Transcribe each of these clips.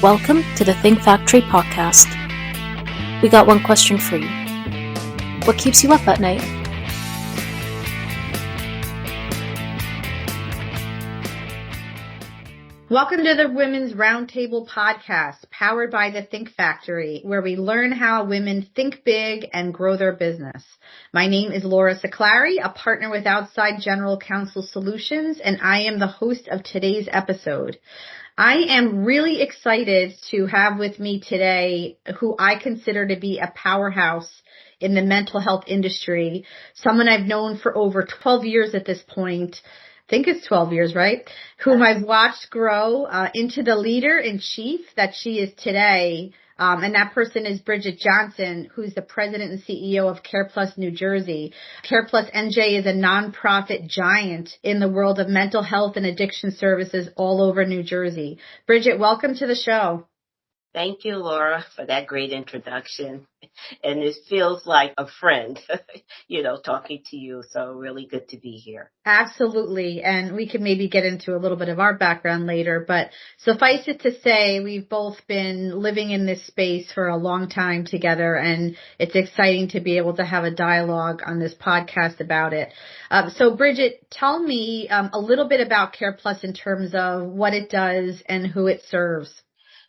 Welcome to the Think Factory podcast. We got one question for you. What keeps you up at night? Welcome to the Women's Roundtable podcast, powered by the Think Factory, where we learn how women think big and grow their business. My name is Laura Siclari, a partner with Outside General Counsel Solutions, and I am the host of today's episode. I am really excited to have with me today who I consider to be a powerhouse in the mental health industry, someone I've known for over 12 years at this point. I think it's 12 years, right? Whom I've watched grow into the leader in chief that she is today. And that person is Brigitte Johnson, who's the president and CEO of CarePlus New Jersey. CarePlus NJ is a nonprofit giant in the world of mental health and addiction services all over New Jersey. Brigitte, welcome to the show. Thank you, Laura, for that great introduction. And it feels like a friend, talking to you. So really good to be here. Absolutely. And we can maybe get into a little bit of our background later, but suffice it to say, we've both been living in this space for a long time together, and it's exciting to be able to have a dialogue on this podcast about it. So Brigitte, tell me a little bit about CarePlus in terms of what it does and who it serves.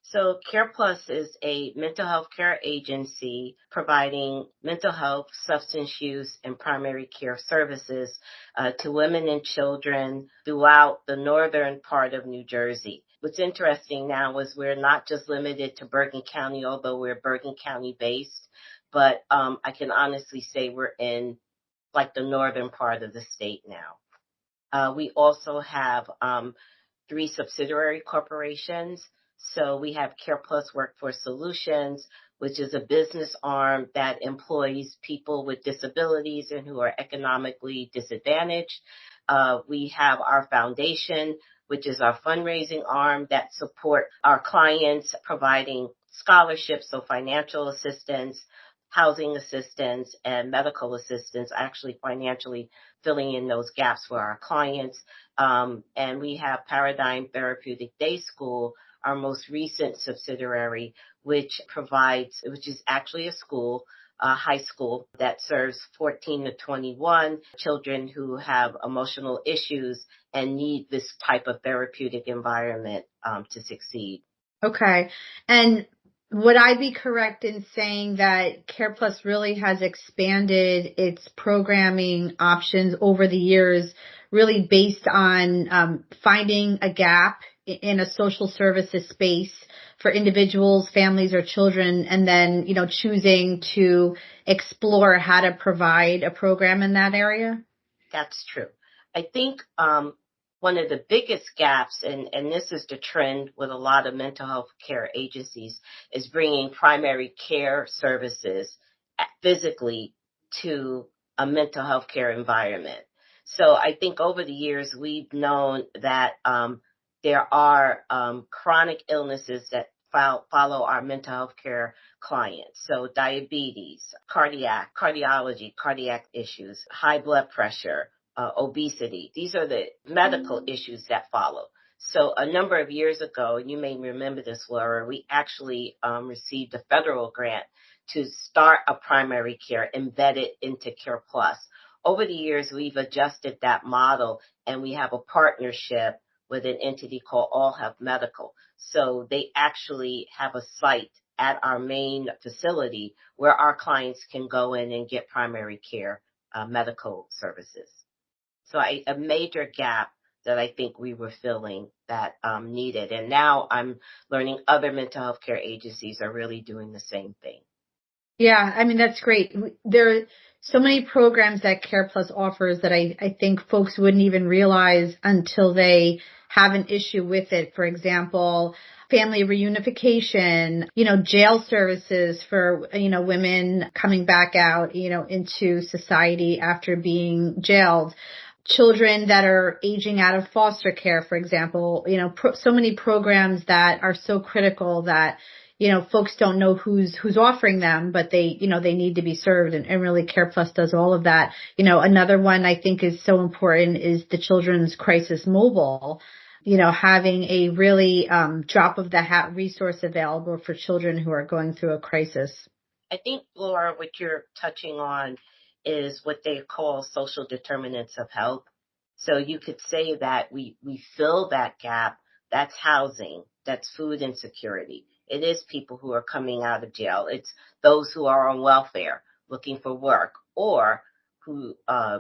So CarePlus is a mental health care agency providing mental health, substance use, and primary care services to women and children throughout the northern part of New Jersey. What's interesting now is we're not just limited to Bergen County, although we're Bergen County based, but I can honestly say we're in like the northern part of the state now. We also have 3 subsidiary corporations. So we have CarePlus Workforce Solutions, which is a business arm that employs people with disabilities and who are economically disadvantaged. We have our foundation, which is our fundraising arm that support our clients, providing scholarships, so financial assistance, housing assistance, and medical assistance, actually financially filling in those gaps for our clients. And we have Paradigm Therapeutic Day School, our most recent subsidiary, which is actually a school, a high school that serves 14 to 21 children who have emotional issues and need this type of therapeutic environment to succeed. Okay. And would I be correct in saying that CarePlus really has expanded its programming options over the years, really based on finding a gap in a social services space for individuals, families, or children, and then, choosing to explore how to provide a program in that area? That's true. I think one of the biggest gaps, and this is the trend with a lot of mental health care agencies, is bringing primary care services physically to a mental health care environment. So I think over the years, we've known that there are chronic illnesses that follow our mental health care clients. So diabetes, cardiology, cardiac issues, high blood pressure, obesity. These are the medical issues that follow. So a number of years ago, and you may remember this, Laura, we actually received a federal grant to start a primary care embedded into CarePlus. Over the years, we've adjusted that model, and we have a partnership with an entity called All Health Medical. So they actually have a site at our main facility where our clients can go in and get primary care medical services. So a major gap that I think we were filling that needed. And now I'm learning other mental health care agencies are really doing the same thing. Yeah, I mean, that's great. There are so many programs that CarePlus offers that I think folks wouldn't even realize until they have an issue with it. For example, family reunification, jail services for, women coming back out, into society after being jailed. Children that are aging out of foster care, for example, so many programs that are so critical that, folks don't know who's offering them, but they need to be served. And really CarePlus does all of that. Another one I think is so important is the Children's Crisis Mobile. having a really drop of the hat resource available for children who are going through a crisis. I think, Laura, what you're touching on is what they call social determinants of health. So you could say that we fill that gap. That's housing, that's food insecurity. It is people who are coming out of jail. It's those who are on welfare looking for work, or who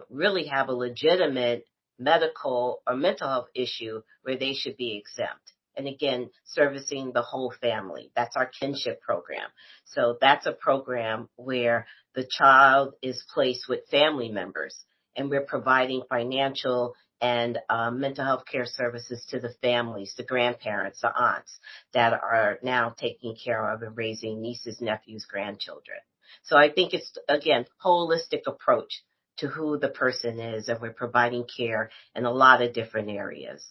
really have a legitimate medical or mental health issue where they should be exempt. And again, servicing the whole family. That's our kinship program. So that's a program where the child is placed with family members, and we're providing financial and mental health care services to the families, the grandparents, the aunts that are now taking care of and raising nieces, nephews, grandchildren. So I think it's, again, holistic approach to who the person is, and we're providing care in a lot of different areas.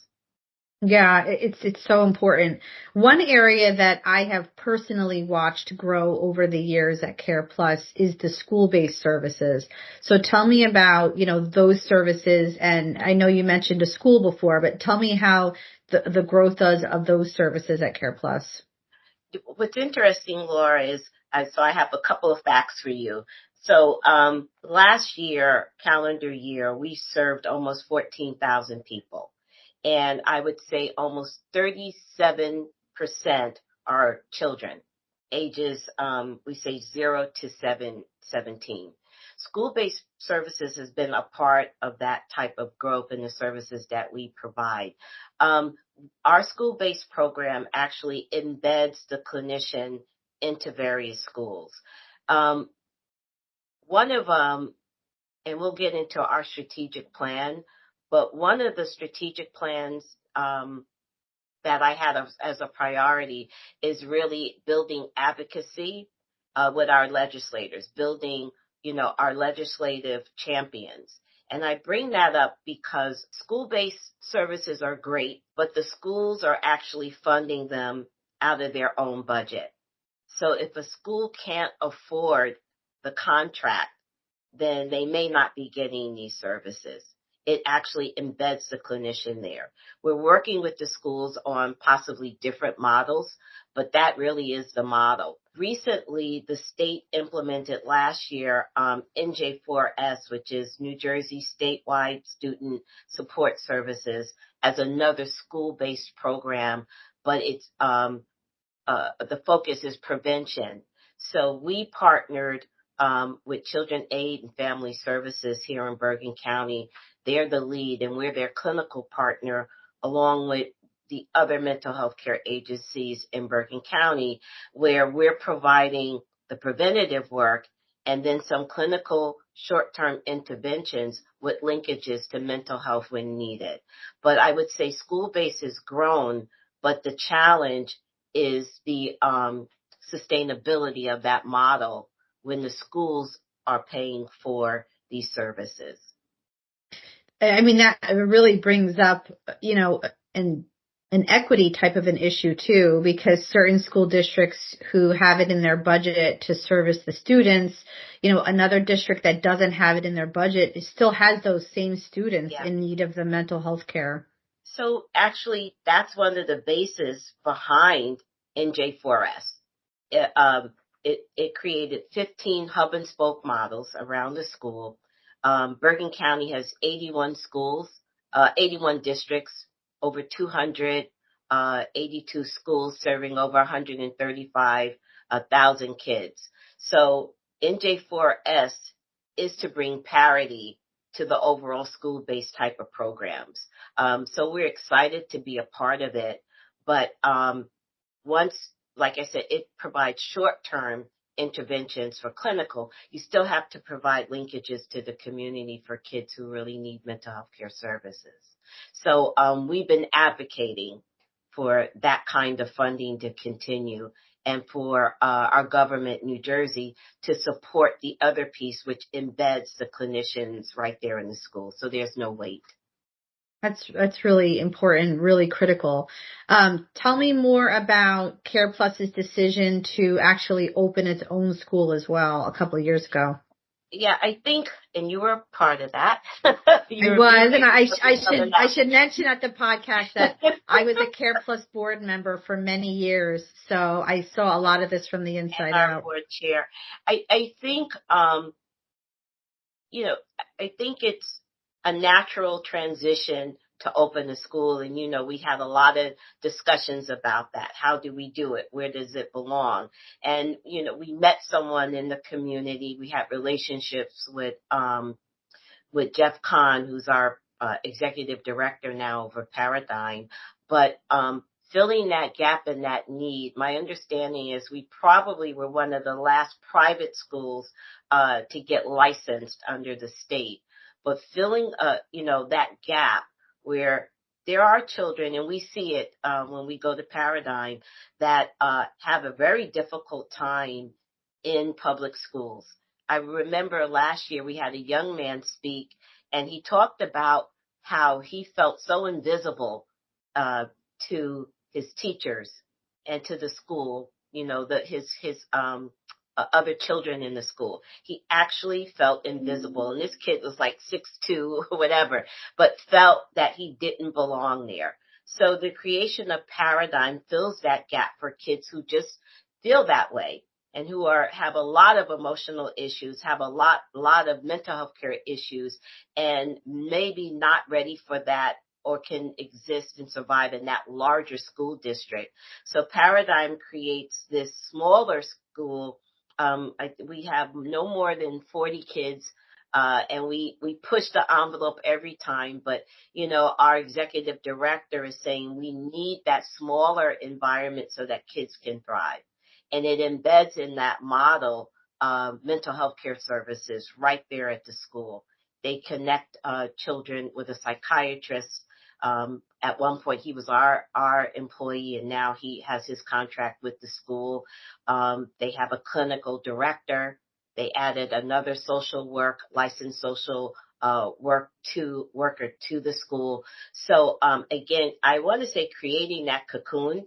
Yeah, it's so important. One area that I have personally watched grow over the years at CarePlus is the school-based services. So tell me about, those services. And I know you mentioned a school before, but tell me how the growth does of those services at CarePlus. What's interesting, Laura, is so I have a couple of facts for you. So last year, calendar year, we served almost 14,000 people. And I would say almost 37% are children, ages, we say 0 to 17. School-based services has been a part of that type of growth in the services that we provide. Our school-based program actually embeds the clinician into various schools. One of them, and we'll get into our strategic plan, but one of the strategic plans that I had as a priority is really building advocacy with our legislators, building, our legislative champions. And I bring that up because school-based services are great, but the schools are actually funding them out of their own budget. So if a school can't afford the contract, then they may not be getting these services. It actually embeds the clinician there. We're working with the schools on possibly different models, but that really is the model. Recently, the state implemented last year NJ4S, which is New Jersey Statewide Student Support Services, as another school-based program, but it's the focus is prevention. So we partnered with Children Aid and Family Services here in Bergen County. They're the lead, and we're their clinical partner, along with the other mental health care agencies in Bergen County, where we're providing the preventative work and then some clinical short-term interventions with linkages to mental health when needed. But I would say school-based has grown, but the challenge is the sustainability of that model when the schools are paying for these services. I mean, that really brings up, an equity type of an issue too, because certain school districts who have it in their budget to service the students, another district that doesn't have it in their budget still has those same students in need of the mental health care. So actually, that's one of the bases behind NJ4S. It created 15 hub and spoke models around the school. Bergen County has 81 schools, 81 districts, over 282 schools serving over 135,000 kids. So NJ4S is to bring parity to the overall school-based type of programs. So we're excited to be a part of it. But once, like I said, it provides short-term interventions for clinical, you still have to provide linkages to the community for kids who really need mental health care services. So we've been advocating for that kind of funding to continue, and for our government, New Jersey, to support the other piece, which embeds the clinicians right there in the school. So there's no wait. That's really important, really critical. Tell me more about CarePlus's decision to actually open its own school as well a couple of years ago. Yeah, I think, and you were part of that. And I should mention at the podcast that I was a CarePlus board member for many years, so I saw a lot of this from the inside our out. board chair. I think, I think it's a natural transition to open a school. And, we had a lot of discussions about that. How do we do it? Where does it belong? And, we met someone in the community. We had relationships with Jeff Kahn, who's our executive director now over Paradigm. But filling that gap and that need, my understanding is we probably were one of the last private schools to get licensed under the state. But filling, that gap where there are children, and we see it when we go to Paradigm, that have a very difficult time in public schools. I remember last year we had a young man speak, and he talked about how he felt so invisible to his teachers and to the school, his other children in the school. He actually felt invisible. And this kid was like 6'2", or whatever, but felt that he didn't belong there. So the creation of Paradigm fills that gap for kids who just feel that way and who have a lot of emotional issues, have a lot of mental health care issues, and maybe not ready for that or can exist and survive in that larger school district. So Paradigm creates this smaller school. We have no more than 40 kids, and we push the envelope every time. But, our executive director is saying we need that smaller environment so that kids can thrive. And it embeds in that model mental health care services right there at the school. They connect children with a psychiatrist. At one point, he was our employee, and now he has his contract with the school. They have a clinical director. They added another licensed social worker to the school. So again, I want to say creating that cocoon.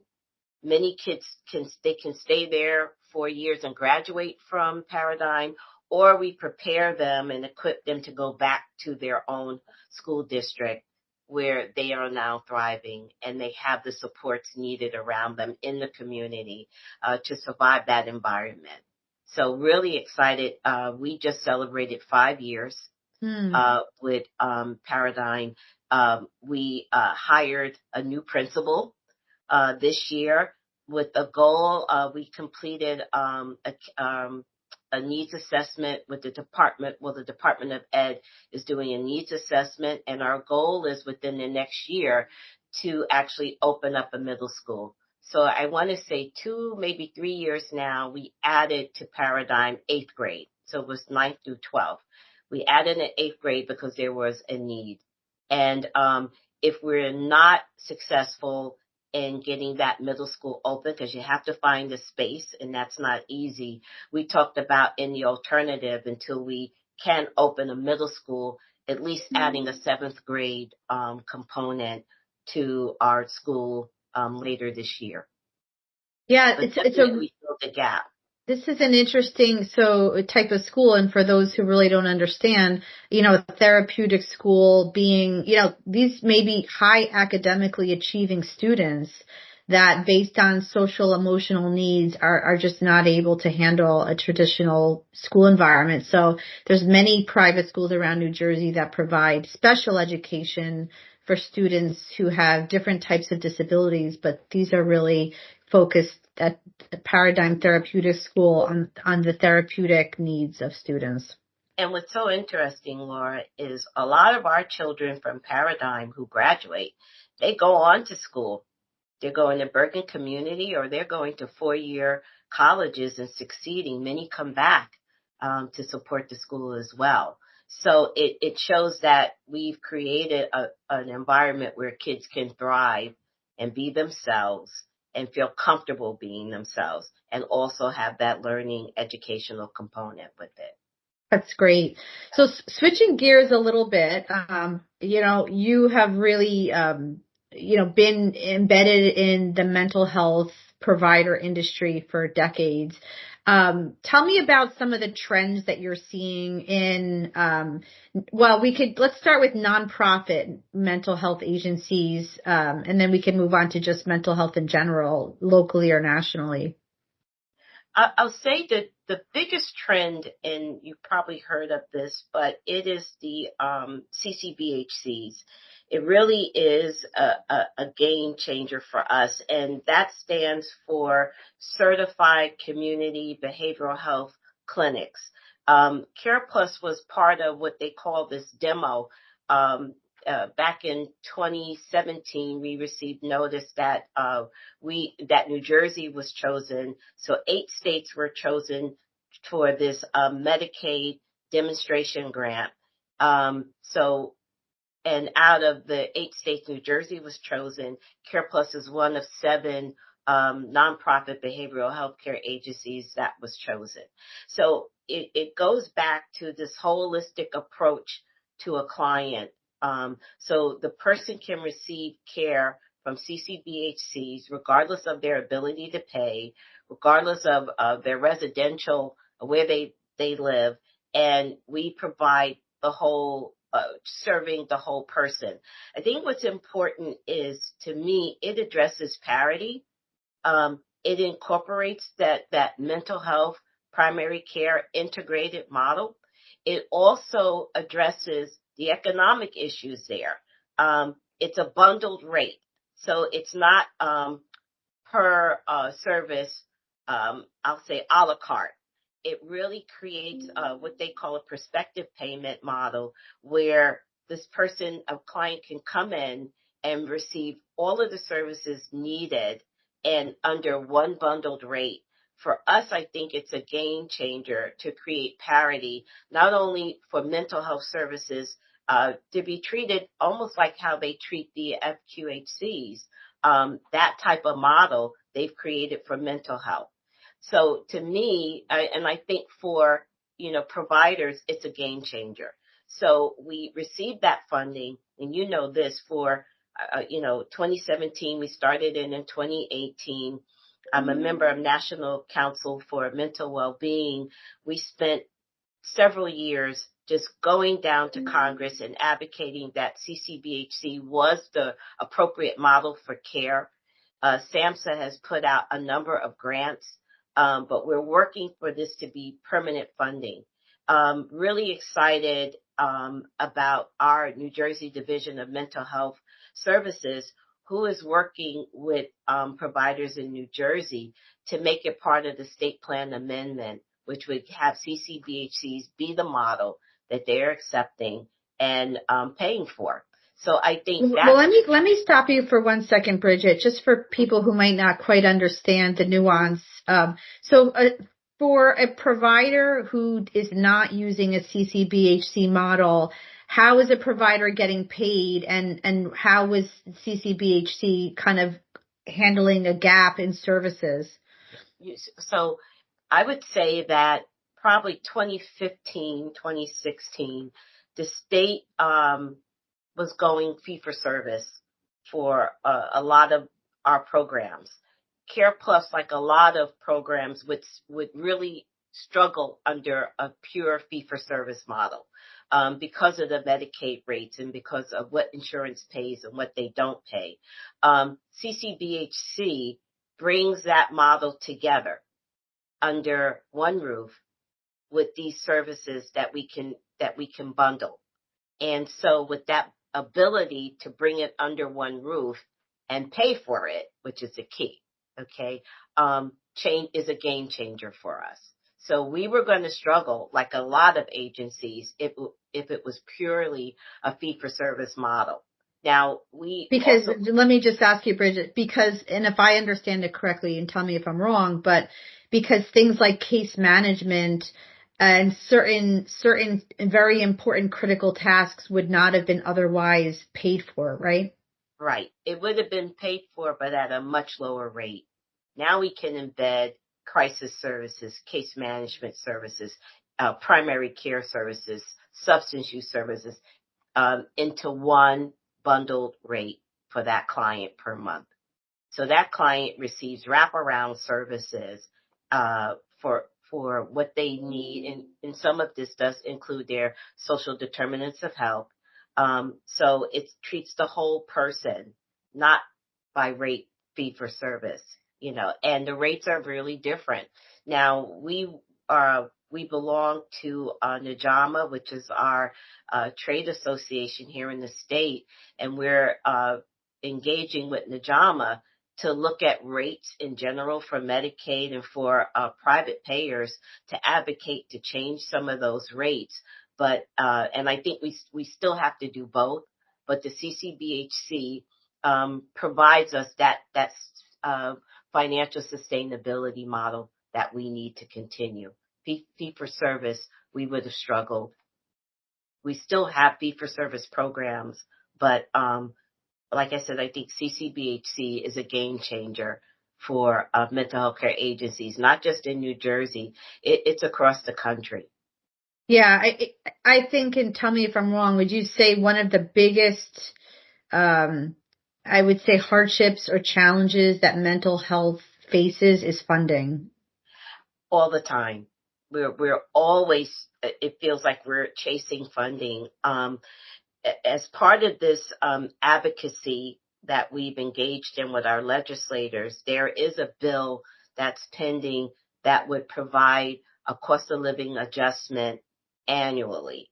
Many kids can stay there 4 years and graduate from Paradigm, or we prepare them and equip them to go back to their own school district where they are now thriving and they have the supports needed around them in the community to survive that environment. So really excited. We just celebrated 5 years with Paradigm. We hired a new principal this year with a goal. We completed a needs assessment with the department. Well, the Department of Ed is doing a needs assessment, and our goal is within the next year to actually open up a middle school. So I want to say 2, maybe 3 years now, we added to Paradigm 8th grade. So it was 9th through 12th. We added an 8th grade because there was a need. And if we're not successful in getting that middle school open, because you have to find the space, and that's not easy. We talked about in the alternative, until we can open a middle school, at least adding a 7th grade component to our school later this year. Yeah, we filled the gap. This is an interesting type of school, and for those who really don't understand, a therapeutic school being, these may be high academically achieving students that, based on social emotional needs, are just not able to handle a traditional school environment. So there's many private schools around New Jersey that provide special education for students who have different types of disabilities, but these are really focused at Paradigm Therapeutic School on the therapeutic needs of students. And what's so interesting, Laura, is a lot of our children from Paradigm who graduate, they go on to school. They're going to Bergen Community, or they're going to 4-year colleges and succeeding. Many come back to support the school as well. So it shows that we've created an environment where kids can thrive and be themselves and feel comfortable being themselves, and also have that learning educational component with it. That's great. So switching gears a little bit, you have really, been embedded in the mental health provider industry for decades. Tell me about some of the trends that you're seeing in, let's start with nonprofit mental health agencies, and then we can move on to just mental health in general, locally or nationally. I'll say that the biggest trend, and you've probably heard of this, but it is the CCBHCs. It really is a game changer for us, and that stands for Certified Community Behavioral Health Clinics. CarePlus was part of what they call this demo. Back in 2017, we received notice that that New Jersey was chosen. So 8 states were chosen for this Medicaid demonstration grant. And out of the 8 states, New Jersey was chosen. CarePlus is one of 7 nonprofit behavioral health care agencies that was chosen. So it goes back to this holistic approach to a client. So the person can receive care from CCBHCs regardless of their ability to pay, regardless of their residential, where they live, and we provide the whole serving the whole person. I think what's important is, to me, it addresses parity. It incorporates that mental health primary care integrated model. It also addresses the economic issues there. It's a bundled rate, so it's not per service. I'll say a la carte. It really creates what they call a prospective payment model, where this person, a client, can come in and receive all of the services needed and under one bundled rate. For us, I think it's a game changer to create parity, not only for mental health services, to be treated almost like how they treat the FQHCs. That type of model they've created for mental health. So to me, and I think for, providers, it's a game changer. So we received that funding, and this for, 2017, we started in 2018. I'm a member of National Council for Mental Wellbeing. We spent several years just going down to Congress and advocating that CCBHC was the appropriate model for care. SAMHSA has put out a number of grants, but we're working for this to be permanent funding. Really excited about our New Jersey Division of Mental Health Services, who is working with providers in New Jersey to make it part of the state plan amendment, which would have CCBHCs be the model that they're accepting and paying for. So I think that. Well, let me stop you for 1 second, Brigitte, just for people who might not quite understand the nuance. For a provider who is not using a CCBHC model, how is a provider getting paid, and how is CCBHC kind of handling a gap in services? So I would say that probably 2015, 2016, the state was going fee for service for a lot of our programs. CarePlus, like a lot of programs, would really struggle under a pure fee for service model because of the Medicaid rates and because of what insurance pays and what they don't pay. CCBHC brings that model together under one roof with these services that we can bundle. And so with that ability to bring it under one roof and pay for it, which is the key, okay, change is a game changer for us. So we were going to struggle, like a lot of agencies, if it was purely a fee-for-service model. Now, let me just ask you, Brigitte, and if I understand it correctly, and tell me if I'm wrong, but because things like case management and certain very important critical tasks would not have been otherwise paid for, right? Right. It would have been paid for, but at a much lower rate. Now we can embed crisis services, case management services, primary care services, substance use services into one bundled rate for that client per month. So that client receives wraparound services for what they need. And some of this does include their social determinants of health. So it treats the whole person, not by rate fee for service, and the rates are really different. Now we belong to NAJAMA, which is our trade association here in the state, and we're engaging with NAJAMA to look at rates in general for Medicaid and for private payers to advocate to change some of those rates. But and I think we still have to do both. But the CCBHC provides us that financial sustainability model that we need to continue. Fee for service, we would have struggled. We still have fee for service programs, but like I said, I think CCBHC is a game changer for mental health care agencies, not just in New Jersey. It's across the country. Yeah, I think, and tell me if I'm wrong, would you say one of the biggest, I would say, hardships or challenges that mental health faces is funding? All the time. We're always, it feels like we're chasing funding. As part of this advocacy that we've engaged in with our legislators, there is a bill that's pending that would provide a cost of living adjustment annually.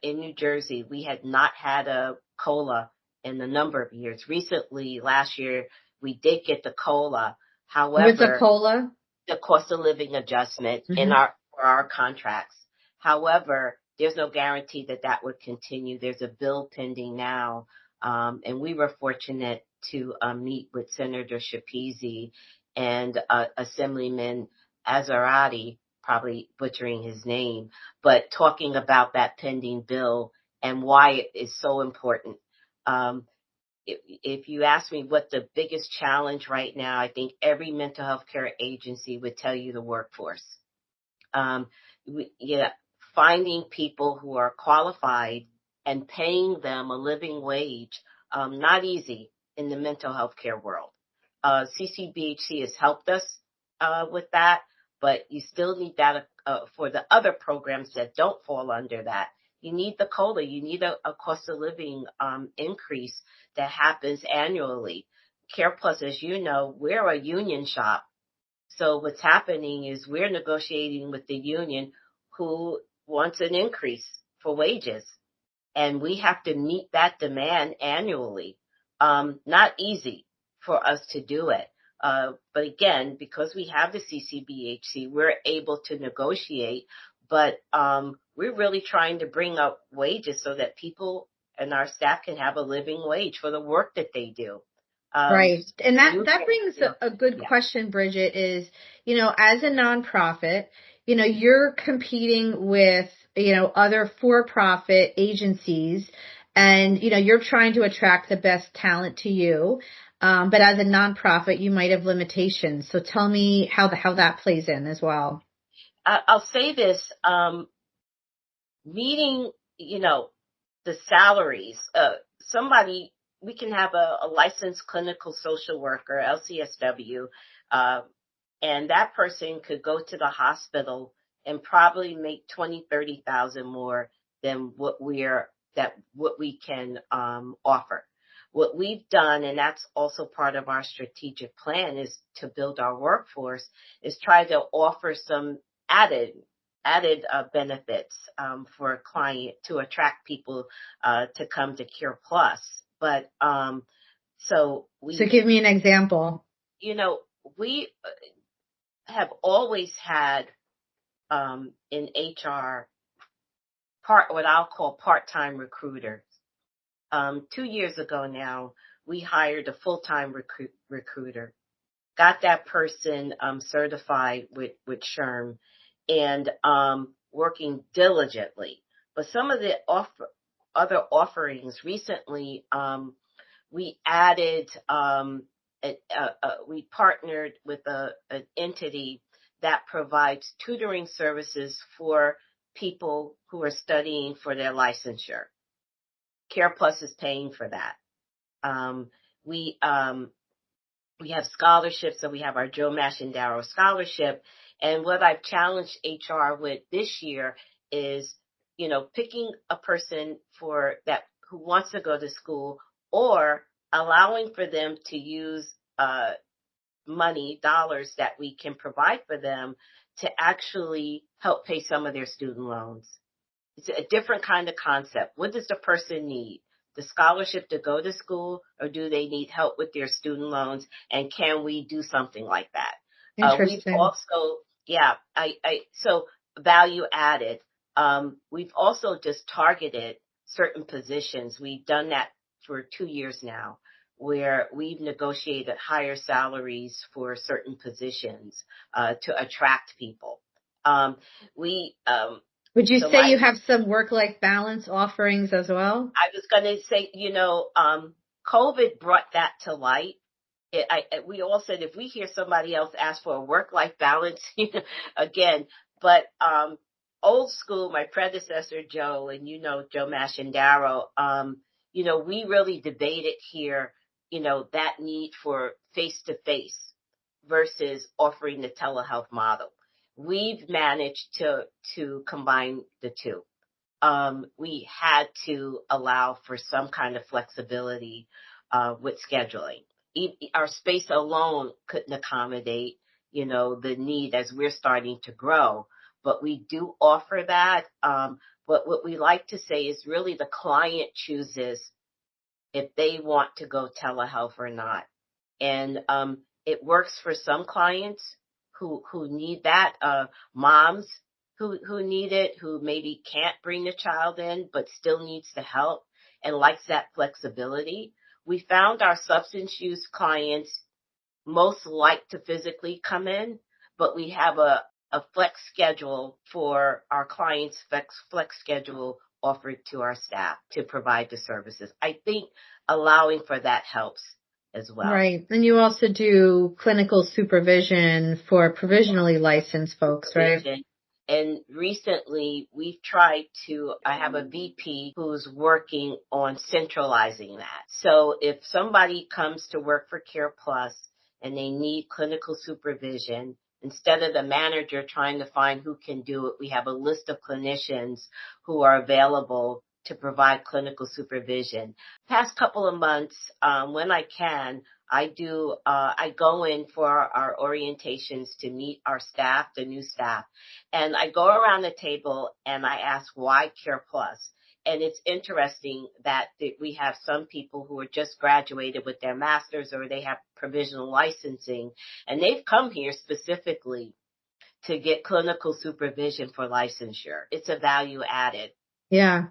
In New Jersey, we had not had a COLA in a number of years. Recently, last year, we did get the COLA. However, what's a COLA? The cost of living adjustment for our contracts. However, there's no guarantee that would continue. There's a bill pending now, and we were fortunate to meet with Senator Shapizi and Assemblyman Azarati, probably butchering his name, but talking about that pending bill and why it is so important. If you ask me what the biggest challenge right now, I think every mental health care agency would tell you the workforce. Finding people who are qualified and paying them a living wage, not easy in the mental health care world. CCBHC has helped us with that, but you still need that for the other programs that don't fall under that. You need the COLA. You need a cost of living increase that happens annually. CarePlus, as you know, we're a union shop. So what's happening is we're negotiating with the union who wants an increase for wages. And we have to meet that demand annually. Not easy for us to do it. But again, because we have the CCBHC, we're able to negotiate. But we're really trying to bring up wages so that people and our staff can have a living wage for the work that they do. Right. And that brings a good question, Brigitte, is, as a nonprofit, you're competing with, other for-profit agencies and, you're trying to attract the best talent to you. But as a nonprofit, you might have limitations. So tell me how that plays in as well. I'll say this, meeting, the salaries, we can have a licensed clinical social worker, LCSW, and that person could go to the hospital and probably make 20, 30,000 more than what we can offer. What we've done, and that's also part of our strategic plan, is to build our workforce, is try to offer some added benefits for a client to attract people to come to CarePlus. But so give me an example. We have always had in HR what I'll call part-time recruiters. 2 years ago now, we hired a full-time recruiter, got that person certified with SHRM and working diligently. But some of the other offerings recently, we added, we partnered with an entity that provides tutoring services for people who are studying for their licensure. CarePlus is paying for that. We we have scholarships. So we have our Joe Mashendaro Scholarship. And what I've challenged HR with this year is, picking a person for that who wants to go to school, or allowing for them to use money, dollars that we can provide for them to actually help pay some of their student loans. It's a different kind of concept. What does the person need? The scholarship to go to school, or do they need help with their student loans? And can we do something like that? We've Interesting. also, so value added. We've also just targeted certain positions. We've done that for 2 years now, where we've negotiated higher salaries for certain positions to attract people. Would you say you have some work-life balance offerings as well? I was going to say, COVID brought that to light. We all said if we hear somebody else ask for a work-life balance, again, but old school, my predecessor, Joe, and Joe Mashendaro, we really debated here, that need for face-to-face versus offering the telehealth model. We've managed to combine the two. We had to allow for some kind of flexibility with scheduling. Our space alone couldn't accommodate, the need as we're starting to grow. But we do offer that. But what we like to say is really the client chooses if they want to go telehealth or not. And it works for some clients who need that, moms who need it, who maybe can't bring the child in, but still needs the help and likes that flexibility. We found our substance use clients most like to physically come in, but we have a flex schedule for our clients, flex schedule offered to our staff to provide the services. I think allowing for that helps as well. Right. And you also do clinical supervision for provisionally licensed folks, right? And recently we've I have a VP who's working on centralizing that. So if somebody comes to work for CarePlus and they need clinical supervision, instead of the manager trying to find who can do it, we have a list of clinicians who are available to provide clinical supervision. Past couple of months, when I can, I go in for our orientations to meet our staff, the new staff, and I go around the table and I ask why CarePlus. And it's interesting that we have some people who are just graduated with their master's or they have provisional licensing, and they've come here specifically to get clinical supervision for licensure. It's a value added. Yeah.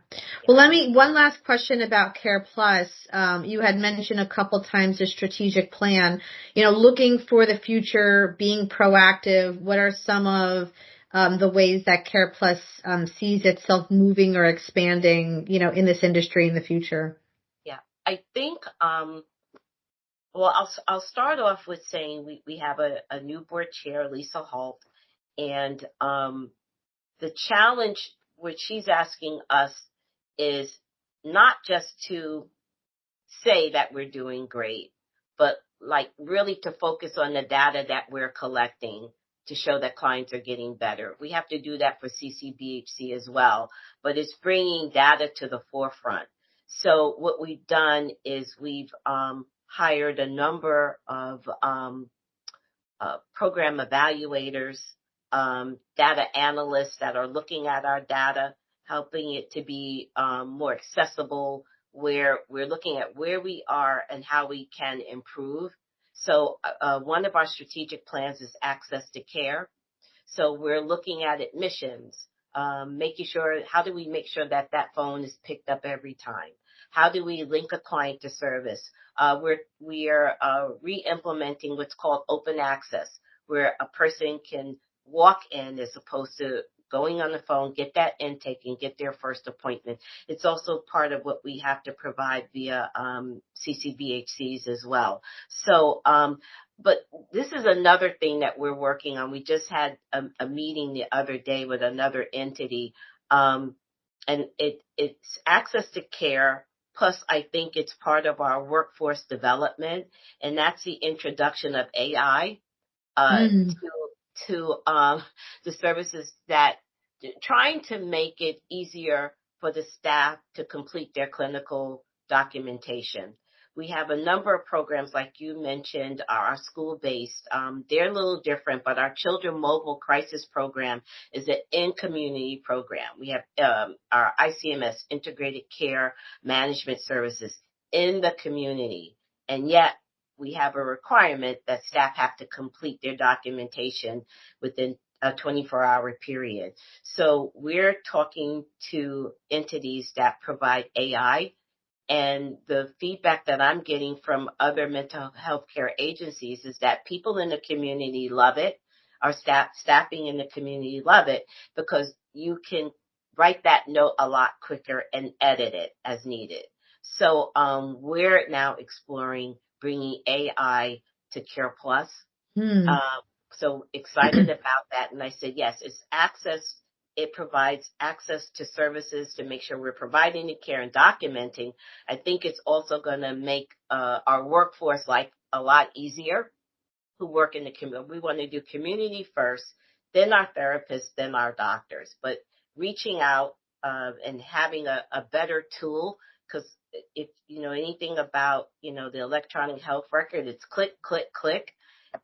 Well, one last question about CarePlus. You had mentioned a couple times the strategic plan, looking for the future, being proactive. What are some of the ways that CarePlus sees itself moving or expanding, in this industry in the future? Yeah, I think, I'll start off with saying we have a new board chair, Lisa Holt, and the challenge which she's asking us is not just to say that we're doing great, but really to focus on the data that we're collecting to show that clients are getting better. We have to do that for CCBHC as well, but it's bringing data to the forefront. So what we've done is we've hired a number of program evaluators, data analysts that are looking at our data, helping it to be more accessible, where we're looking at where we are and how we can improve. So one of our strategic plans is access to care. So we're looking at admissions, making sure, how do we make sure that phone is picked up every time? How do we link a client to service? We are re-implementing what's called open access, where a person can walk in as opposed to going on the phone, get that intake, and get their first appointment. It's also part of what we have to provide via CCBHCs as well. So, but this is another thing that we're working on. We just had a meeting the other day with another entity, and it's access to care Plus, I think it's part of our workforce development, and that's the introduction of AI Mm. to the services, that trying to make it easier for the staff to complete their clinical documentation. We have a number of programs, like you mentioned, are school-based. They're a little different, but our Children Mobile Crisis Program is an in-community program. We have our ICMS, Integrated Care Management Services, in the community. And yet, we have a requirement that staff have to complete their documentation within a 24-hour period. So we're talking to entities that provide AI, and the feedback that I'm getting from other mental health care agencies is that people in the community love it. Our staffing in the community love it, because you can write that note a lot quicker and edit it as needed. So we're now exploring bringing AI to CarePlus. Hmm. So excited about that. And I said, yes, it's access. It provides access to services to make sure we're providing the care and documenting. I think it's also going to make our workforce life a lot easier, who work in the community. We want to do community first, then our therapists, then our doctors. But reaching out and having a better tool, because if you know anything about, the electronic health record, it's click, click, click.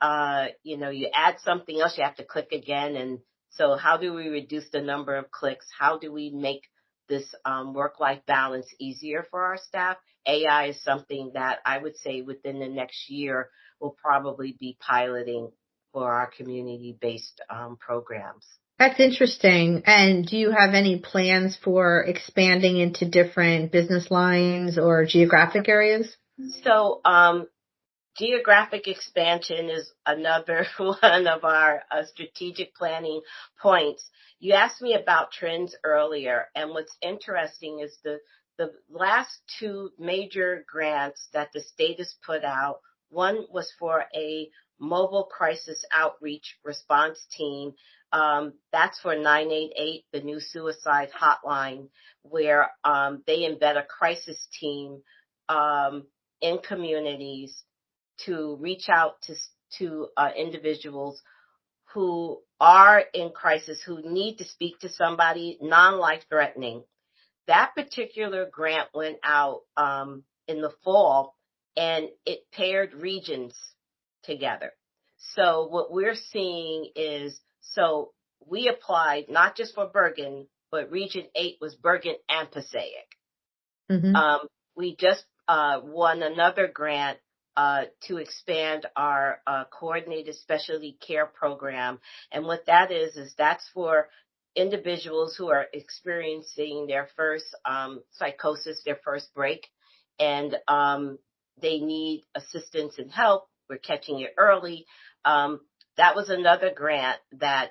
You add something else, you have to click again. And so how do we reduce the number of clicks? How do we make this work-life balance easier for our staff? AI is something that I would say within the next year we'll probably be piloting for our community-based programs. That's interesting. And do you have any plans for expanding into different business lines or geographic areas? So geographic expansion is another one of our strategic planning points. You asked me about trends earlier, and what's interesting is the last two major grants that the state has put out. One was for a mobile crisis outreach response team. That's for 988, the new suicide hotline, where they embed a crisis team in communities to reach out to individuals who are in crisis, who need to speak to somebody non-life threatening. That particular grant went out in the fall, and it paired regions together. So what we're seeing is, so we applied not just for Bergen, but Region 8 was Bergen and Passaic. Mm-hmm. We just won another grant to expand our coordinated specialty care program. And what that is that's for individuals who are experiencing their first psychosis, their first break, and they need assistance and help. We're catching it early. That was another grant that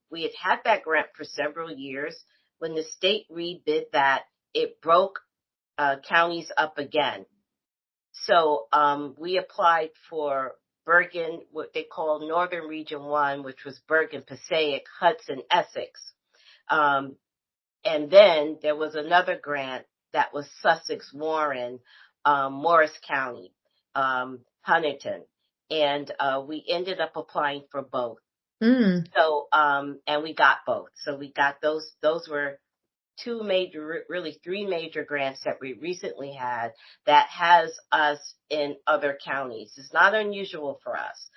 we had that grant for several years. When the state rebid that, it broke counties up again. So we applied for Bergen, what they call Northern Region 1, which was Bergen, Passaic, Hudson, Essex. And then there was another grant that was Sussex, Warren, Morris County, Huntington. And we ended up applying for both. Mm. So, and we got both. So we got those were really three major grants that we recently had that has us in other counties. It's not unusual for us.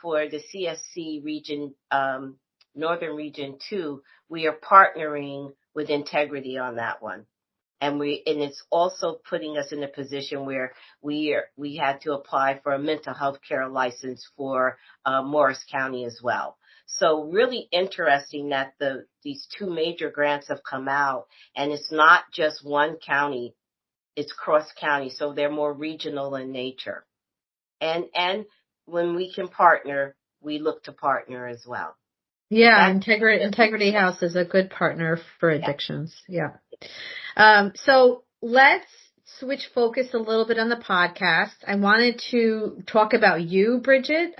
For the CSC region, Northern Region 2, we are partnering with Integrity on that one. And it's also putting us in a position where we had to apply for a mental health care license for Morris County as well. So really interesting that these two major grants have come out, and it's not just one county, it's cross county. So they're more regional in nature. And when we can partner, we look to partner as well. Yeah, Integrity House is a good partner for addictions. Yeah. So let's switch focus a little bit on the podcast. I wanted to talk about you, Brigitte,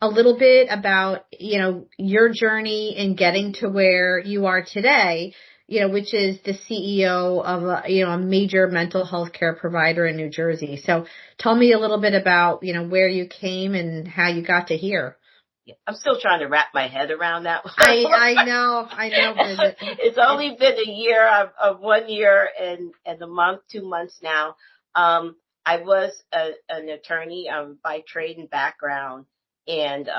a little bit about, your journey in getting to where you are today. which is the CEO of a major mental health care provider in New Jersey. So tell me a little bit about, where you came and how you got to here. I'm still trying to wrap my head around that one. I know, Brigitte. It's only been a year of 1 year and a month, 2 months now. I was an attorney by trade and background, and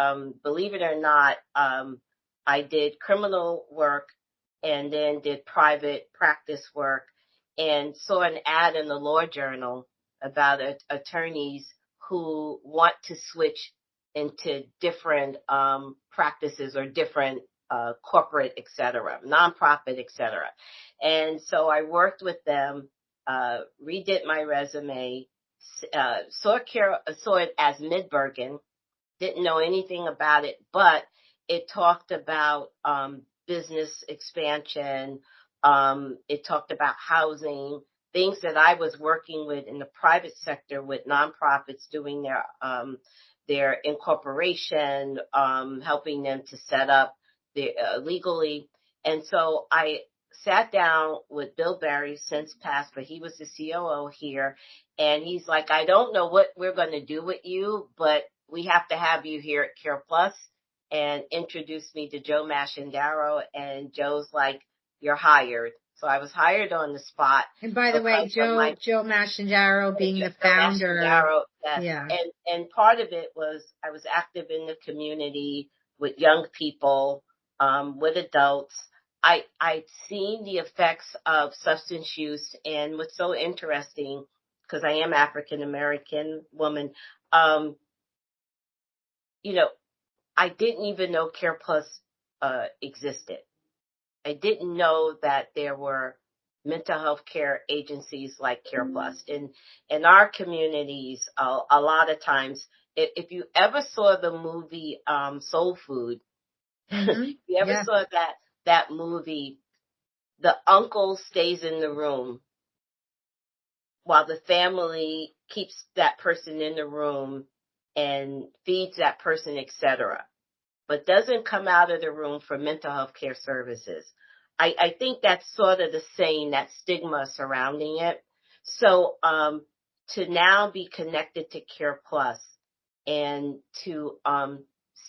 believe it or not, I did criminal work and then did private practice work, and saw an ad in the Law Journal about attorneys who want to switch into different practices or different corporate, et cetera, nonprofit, et cetera. And so I worked with them, redid my resume, saw it as Midbergen, didn't know anything about it, but it talked about business expansion. It talked about housing, things that I was working with in the private sector with nonprofits doing their incorporation, helping them to set up legally. And so I sat down with Bill Barry, since passed, but he was the COO here. And he's like, I don't know what we're going to do with you, but we have to have you here at CarePlus, and introduced me to Joe Mashandaro. And Joe's like, you're hired. So I was hired on the spot. And by the way, Joe Mashandaro being the founder. Yes. Yeah. And part of it was I was active in the community with young people, with adults. I'd seen the effects of substance use, and what's so interesting, because I am African American woman, I didn't even know CarePlus existed. I didn't know that there were mental health care agencies like CarePlus. In our communities, a lot of times, if you ever saw the movie Soul Food, if you ever saw that movie, the uncle stays in the room while the family keeps that person in the room and feeds that person, etc., but doesn't come out of the room for mental health care services. I think that's sort of the saying, that stigma surrounding it. So to now be connected to CarePlus and to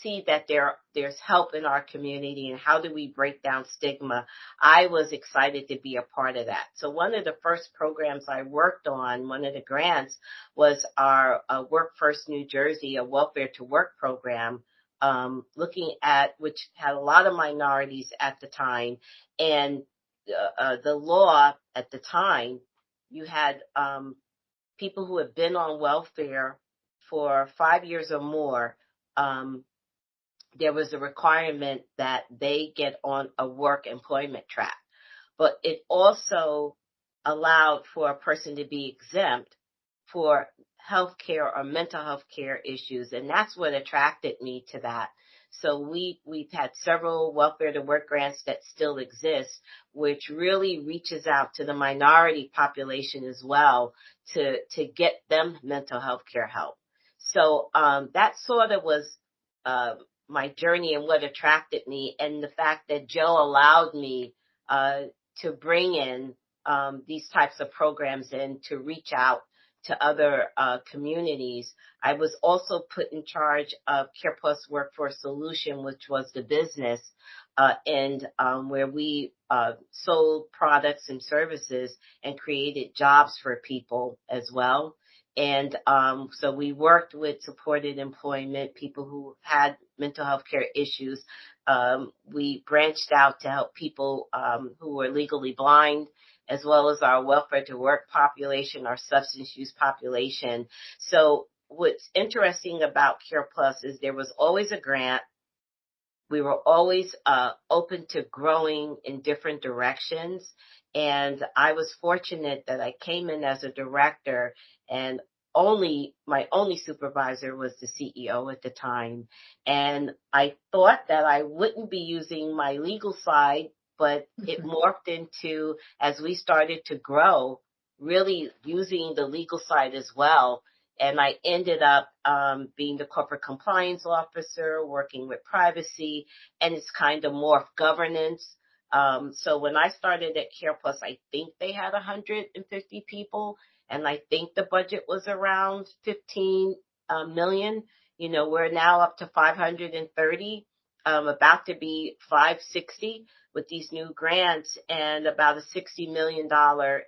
see that there's help in our community and how do we break down stigma, I was excited to be a part of that. So one of the first programs I worked on, one of the grants, was our Work First New Jersey, a welfare to work program, looking at, which had a lot of minorities at the time. And the law at the time, you had people who had been on welfare for 5 years or more. There was a requirement that they get on a work employment track. But it also allowed for a person to be exempt for healthcare or mental health care issues. And that's what attracted me to that. So we've had several welfare to work grants that still exist, which really reaches out to the minority population as well to get them mental health care help. So that sort of was my journey and what attracted me, and the fact that Joe allowed me to bring in these types of programs and to reach out to other communities. I was also put in charge of CarePlus Workforce Solution, which was the business end where we sold products and services and created jobs for people as well. And so we worked with supported employment, people who had mental health care issues. We branched out to help people who were legally blind, as well as our welfare to work population, our substance use population. So what's interesting about CarePlus is there was always a grant. We were always open to growing in different directions. And I was fortunate that I came in as a director, and my only supervisor was the CEO at the time. And I thought that I wouldn't be using my legal side, but it morphed into, as we started to grow, really using the legal side as well. And I ended up being the corporate compliance officer, working with privacy, and it's kind of morphed governance. So when I started at CarePlus, I think they had 150 people, and I think the budget was around 15 million. We're now up to 530, about to be 560 with these new grants, and about a $60 million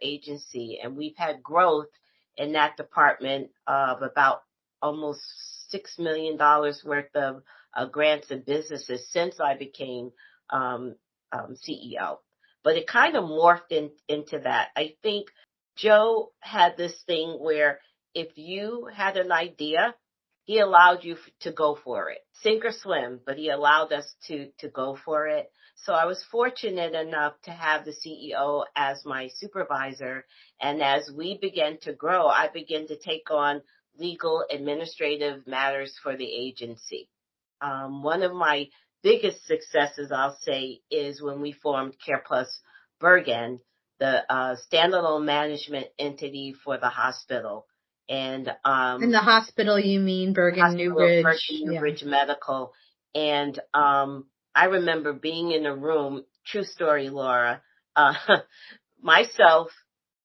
agency. And we've had growth in that department of about almost $6 million worth of grants and businesses since I became CEO. But it kind of morphed into that. I think Joe had this thing where if you had an idea, he allowed you to go for it, sink or swim, but he allowed us to go for it. So I was fortunate enough to have the CEO as my supervisor. And as we began to grow, I began to take on legal administrative matters for the agency. One of my biggest successes, I'll say, is when we formed CarePlus Bergen, the standalone management entity for the hospital. And in the hospital, you mean Bergen Newbridge Medical. And I remember being in a room, true story, Laura, myself,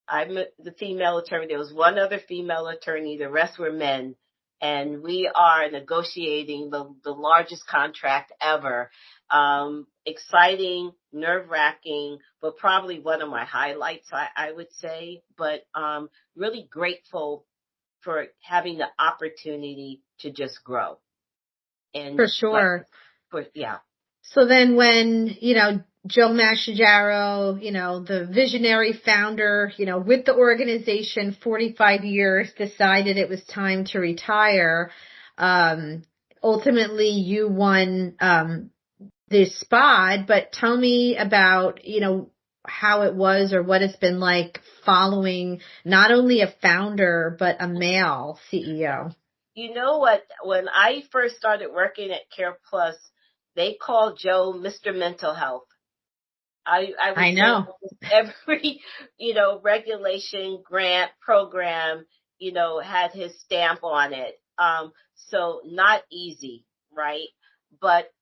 I'm the female attorney. There was one other female attorney. The rest were men. And we are negotiating the largest contract ever. Exciting, nerve-wracking, but probably one of my highlights, I would say. But really grateful for having the opportunity to just grow. And for sure. Yeah. So then when, Joe Masciaro, the visionary founder, with the organization 45 years, decided it was time to retire. Ultimately you won, this spot, but tell me about, how it was or what it's been like following not only a founder, but a male CEO. You know what? When I first started working at CarePlus, they called Joe Mr. Mental Health. I know. Every, regulation, grant, program, had his stamp on it. So not easy, right? But,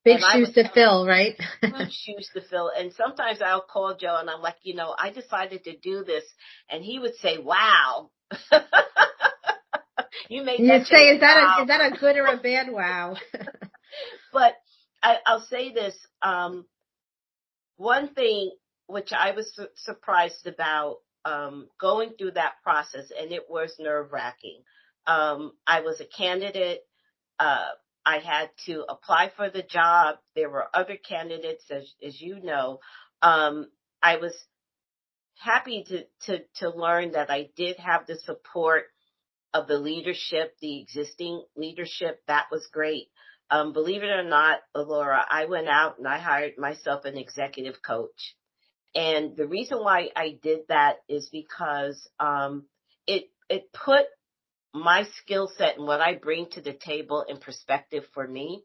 big shoes to fill, right? Huge shoes to fill. And sometimes I'll call Joe and I'm like, I decided to do this. And he would say, wow. You'd say, is that a good or a bad wow? But I'll say this. One thing which I was surprised about going through that process, and it was nerve-wracking. I was a candidate. I had to apply for the job. There were other candidates, as you know. I was happy to learn that I did have the support of the leadership, the existing leadership. That was great. Believe it or not, Laura, I went out and I hired myself an executive coach. And the reason why I did that is because it put my skill set and what I bring to the table in perspective for me,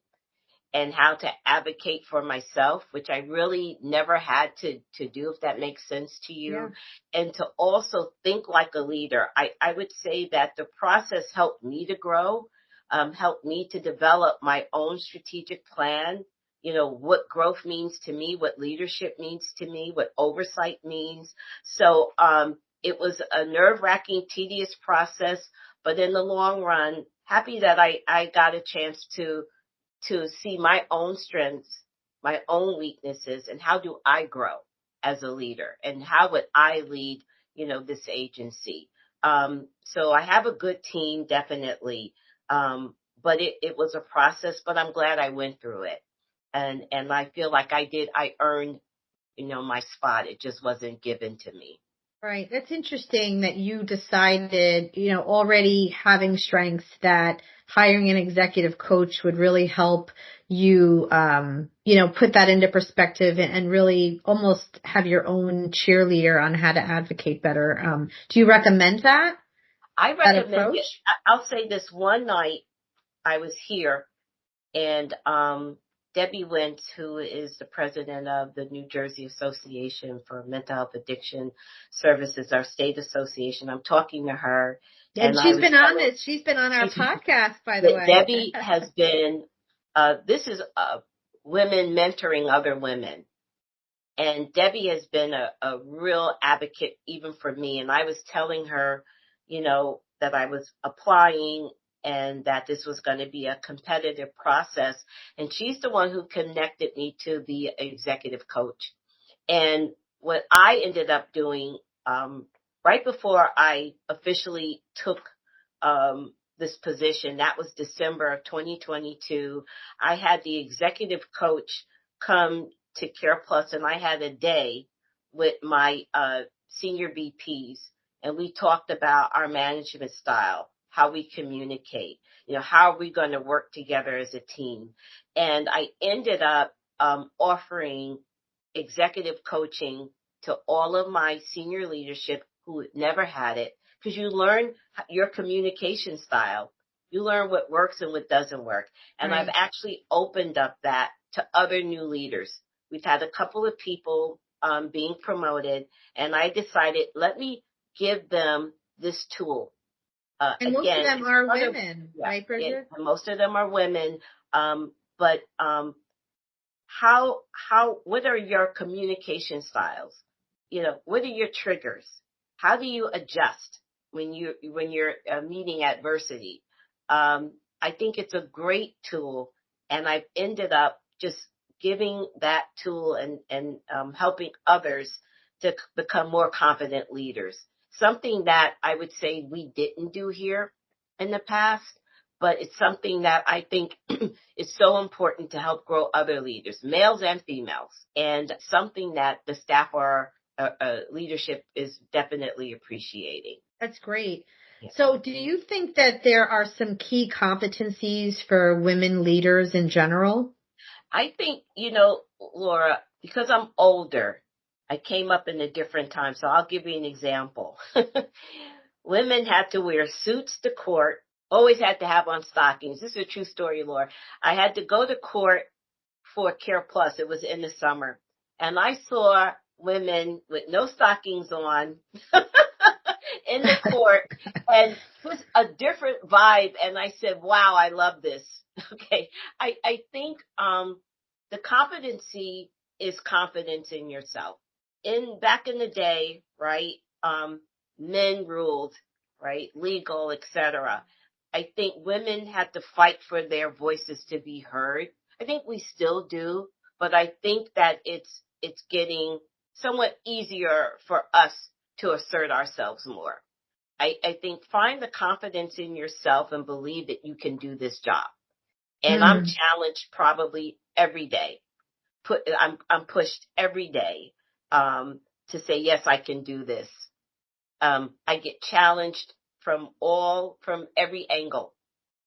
and how to advocate for myself, which I really never had to do, if that makes sense to you. Yeah. And to also think like a leader. I would say that the process helped me to grow, helped me to develop my own strategic plan, what growth means to me, what leadership means to me, what oversight means. So it was a nerve-wracking, tedious process, but in the long run, happy that I got a chance to see my own strengths, my own weaknesses, and how do I grow as a leader, and how would I lead, this agency. So I have a good team, definitely. But it was a process, but I'm glad I went through it. And I feel like I earned, my spot. It just wasn't given to me. Right. That's interesting that you decided, already having strengths, that hiring an executive coach would really help you, put that into perspective and really almost have your own cheerleader on how to advocate better. Do you recommend that? I recommend it. I'll say this. One night I was here, and Debbie Wentz, who is the president of the New Jersey Association for Mental Health Addiction Services, our state association, I'm talking to her. And she's been on this. She's been on our podcast, by the way. Debbie has been, this is women mentoring other women. And Debbie has been a real advocate even for me. And I was telling her, that I was applying and that this was going to be a competitive process. And she's the one who connected me to the executive coach. And what I ended up doing, right before I officially took this position, that was December of 2022, I had the executive coach come to CarePlus, and I had a day with my senior VPs, and we talked about our management style, how we communicate, how are we going to work together as a team. And I ended up offering executive coaching to all of my senior leadership who never had it, because you learn your communication style. You learn what works and what doesn't work. And right. I've actually opened up that to other new leaders. We've had a couple of people being promoted, and I decided, let me give them this tool. And most of them are women, right, Brigitte? Yeah, most of them are women. But what are your communication styles? What are your triggers? How do you adjust when you're meeting adversity? I think it's a great tool, and I've ended up just giving that tool and helping others to become more confident leaders. Something that I would say we didn't do here in the past, but it's something that I think is so important to help grow other leaders, males and females, and something that the staff or leadership is definitely appreciating. That's great. Yeah. So do you think that there are some key competencies for women leaders in general? I think, Laura, because I'm older, I came up in a different time, so I'll give you an example. Women had to wear suits to court, always had to have on stockings. This is a true story, Laura. I had to go to court for CarePlus. It was in the summer. And I saw women with no stockings on in the court, and it was a different vibe. And I said, wow, I love this. Okay. I think the competency is confidence in yourself. Back in the day, right, men ruled, right, legal, etc. I think women had to fight for their voices to be heard. I think we still do, but I think that it's getting somewhat easier for us to assert ourselves more. I think find the confidence in yourself and believe that you can do this job. And I'm challenged probably every day. I'm pushed every day to say, yes, I can do this. I get challenged from every angle.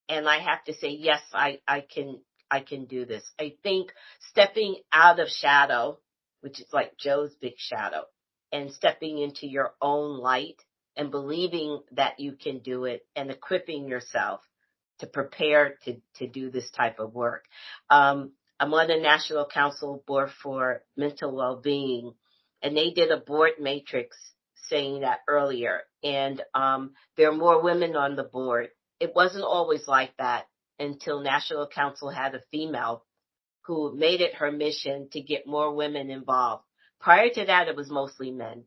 And I have to say, yes, I can do this. I think stepping out of shadow, which is like Joe's big shadow, and stepping into your own light and believing that you can do it and equipping yourself to prepare to do this type of work. I'm on the National Council Board for Mental Wellbeing, and they did a board matrix saying that earlier. And there are more women on the board. It wasn't always like that until National Council had a female who made it her mission to get more women involved. Prior to that, it was mostly men.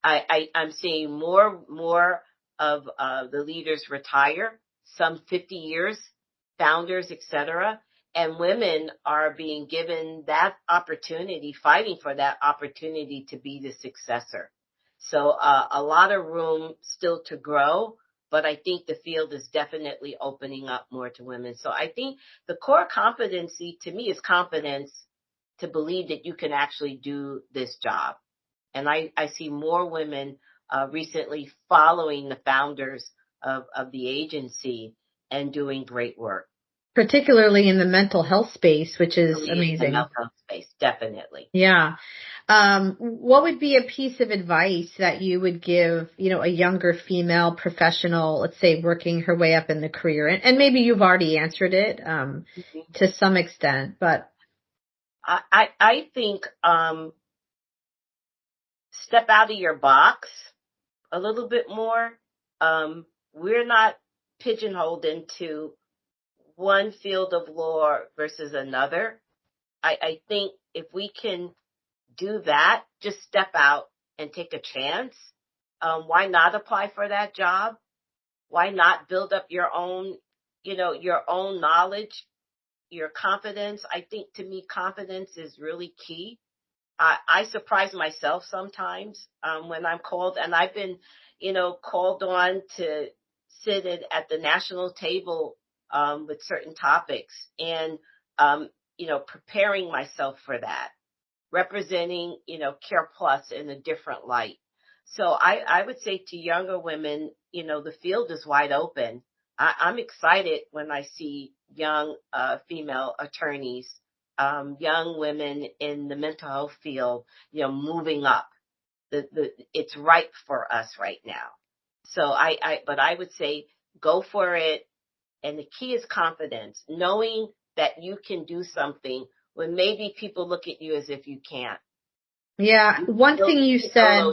I'm seeing more of the leaders retire, some 50 years, founders, etc. And women are being given that opportunity, fighting for that opportunity to be the successor. So a lot of room still to grow, but I think the field is definitely opening up more to women. So I think the core competency to me is confidence to believe that you can actually do this job. And I see more women recently following the founders of the agency and doing great work. Particularly in the mental health space, which is amazing. In the mental health space, definitely. Yeah. What would be a piece of advice that you would give, a younger female professional, let's say working her way up in the career? And maybe you've already answered it to some extent, but I think step out of your box a little bit more. We're not pigeonholed into one field of law versus another. I think if we can do that, just step out and take a chance. Why not apply for that job? Why not build up your own, your own knowledge, your confidence? I think to me, confidence is really key. I surprise myself sometimes when I'm called, and I've been, called on to sit at the national table with certain topics, and preparing myself for that, representing, CarePlus in a different light. So I would say to younger women, the field is wide open. I'm excited when I see young female attorneys, young women in the mental health field, moving up. It's ripe for us right now. So but I would say go for it. And the key is confidence, knowing that you can do something when maybe people look at you as if you can't. Yeah. One thing you said,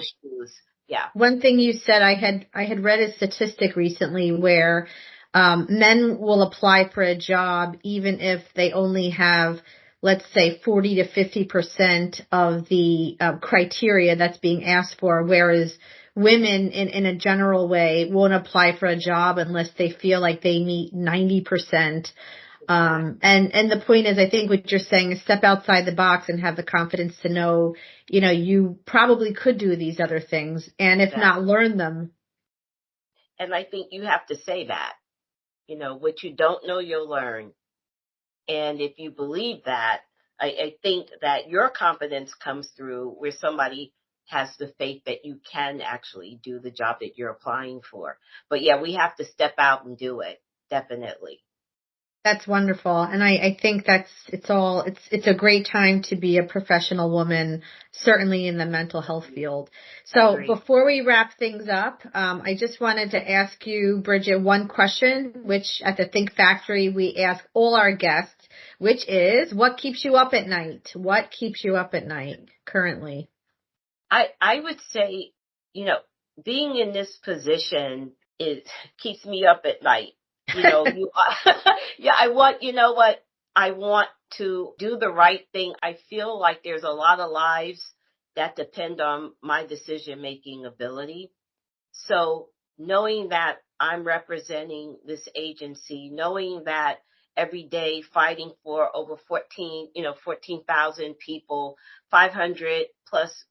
I had read a statistic recently where men will apply for a job even if they only have, let's say, 40 to 50% of the criteria that's being asked for, whereas women in a general way won't apply for a job unless they feel like they meet 90%. And the point is, I think what you're saying is step outside the box and have the confidence to know, you probably could do these other things, and if not, learn them. And I think you have to say that, what you don't know, you'll learn. And if you believe that, I think that your confidence comes through where somebody has the faith that you can actually do the job that you're applying for. But yeah, we have to step out and do it. Definitely. That's wonderful. And I think it's a great time to be a professional woman, certainly in the mental health field. So Agreed. Before we wrap things up, I just wanted to ask you, Brigitte, one question, which at the Think Factory, we ask all our guests, which is, what keeps you up at night? What keeps you up at night currently? I would say, being in this position keeps me up at night. I want to do the right thing. I feel like there's a lot of lives that depend on my decision-making ability. So knowing that I'm representing this agency, knowing that every day fighting for over 14,000 people, 500 plus,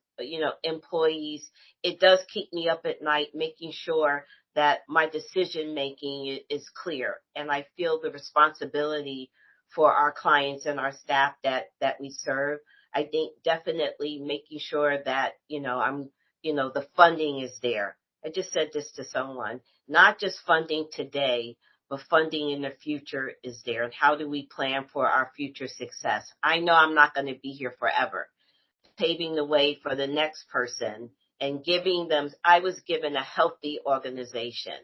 employees, it does keep me up at night, making sure that my decision making is clear. And I feel the responsibility for our clients and our staff that we serve. I think definitely making sure that, the funding is there. I just said this to someone, not just funding today, but funding in the future is there. And how do we plan for our future success? I know I'm not going to be here forever. Paving the way for the next person and giving them, I was given a healthy organization.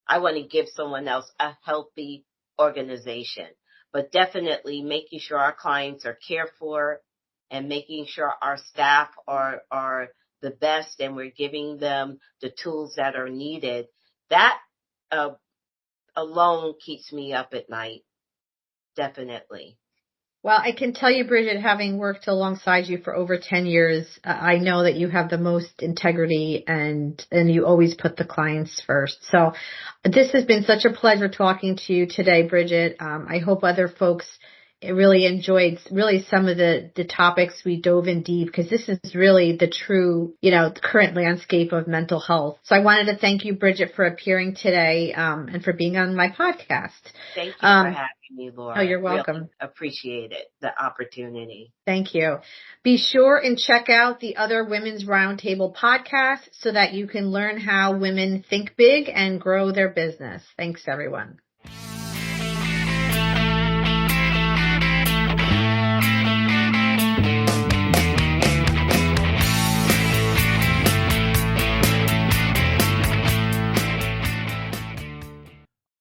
I want to give someone else a healthy organization, but definitely making sure our clients are cared for and making sure our staff are the best and we're giving them the tools that are needed. That alone keeps me up at night. Definitely. Well, I can tell you, Brigitte, having worked alongside you for over 10 years, I know that you have the most integrity and you always put the clients first. So this has been such a pleasure talking to you today, Brigitte. I hope other folks really enjoyed some of the topics we dove in deep, because this is really the true, current landscape of mental health. So I wanted to thank you, Brigitte, for appearing today, and for being on my podcast. Thank you for having me, Laura. Oh, you're welcome. Really appreciate it, the opportunity. Thank you. Be sure and check out the other Women's Roundtable podcasts so that you can learn how women think big and grow their business. Thanks, everyone.